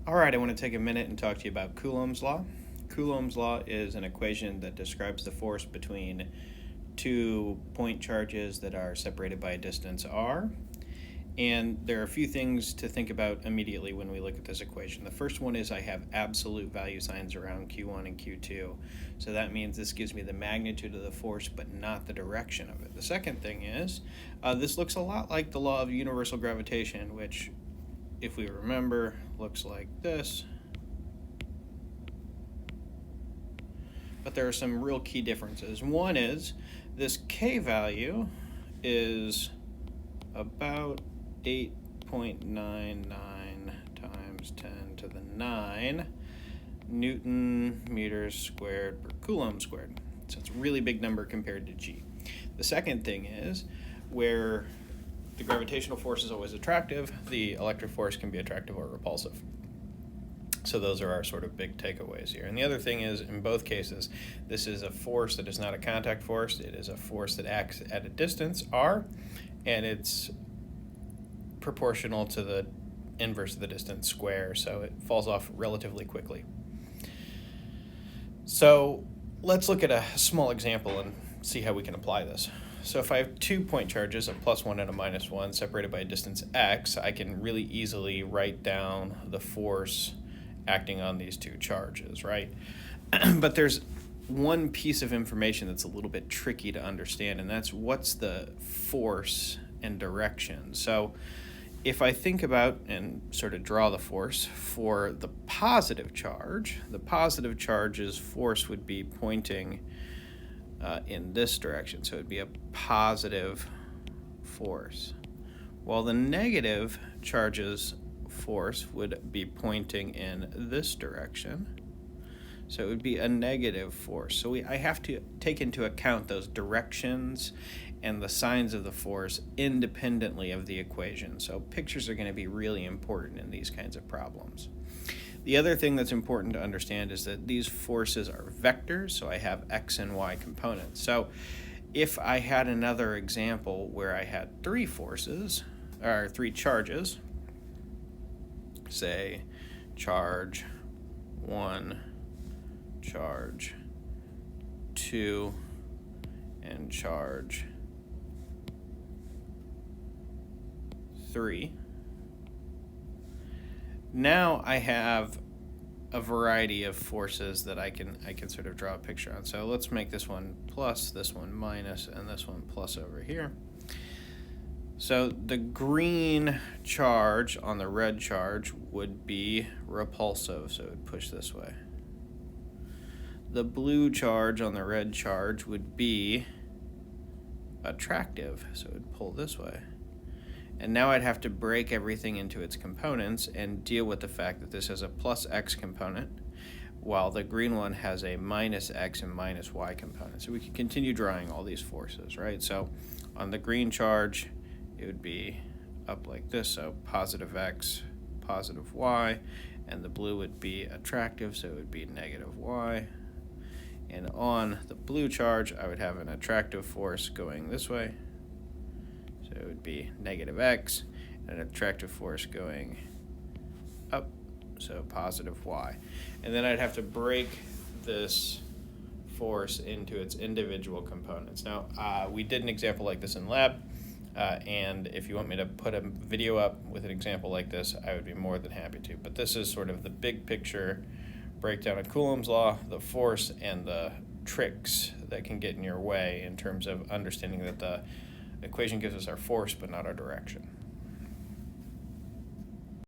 All right, I want to take a minute and talk to you about Coulomb's law. Coulomb's law is an equation that describes the force between two point charges that are separated by a distance r. And there are a few things to think about immediately when we look at this equation. The first one is I have absolute value signs around Q1 and Q2. So that means this gives me the magnitude of the force, but not the direction of it. The second thing is this looks a lot like the law of universal gravitation, which, if we remember, looks like this. But there are some real key differences. One is this K value is about 8.99 times 10 to the 9 Newton meters squared per Coulomb squared. So it's a really big number compared to G. The second thing is where the gravitational force is always attractive, the electric force can be attractive or repulsive. So those are our sort of big takeaways here. And the other thing is, in both cases, this is a force that is not a contact force. It is a force that acts at a distance, r, and it's proportional to the inverse of the distance, square, so it falls off relatively quickly. So let's look at a small example and see how we can apply this. So if I have 2 point charges, a +1 and a -1, separated by a distance x, I can really easily write down the force acting on these two charges, right? But there's one piece of information that's a little bit tricky to understand, and that's what's the force and direction. So if I think about and sort of draw the force for the positive charge's force would be pointing in this direction. So it would be a positive force. While the negative charge's force would be pointing in this direction. So it would be a negative force. So I have to take into account those directions and the signs of the force independently of the equation. So pictures are going to be really important in these kinds of problems. The other thing that's important to understand is that these forces are vectors, so I have x and y components. So if I had another example where I had three charges, say charge 1, charge 2, and charge 3. Now I have a variety of forces that I can sort of draw a picture on. So let's make this one plus, this one minus, and this one plus over here. So the green charge on the red charge would be repulsive, so it would push this way. The blue charge on the red charge would be attractive, so it would pull this way. And now I'd have to break everything into its components and deal with the fact that this has a plus x component, while the green one has a minus x and minus y component. So we can continue drawing all these forces, right? So on the green charge, it would be up like this, so positive x, positive y, and the blue would be attractive, so it would be negative y. And on the blue charge, I would have an attractive force going this way, so it would be negative x, and an attractive force going up, so positive y. And then I'd have to break this force into its individual components. Now, we did an example like this in lab, and if you want me to put a video up with an example like this, I would be more than happy to. But this is sort of the big picture breakdown of Coulomb's law, the force, and the tricks that can get in your way in terms of understanding that the equation gives us our force but not our direction.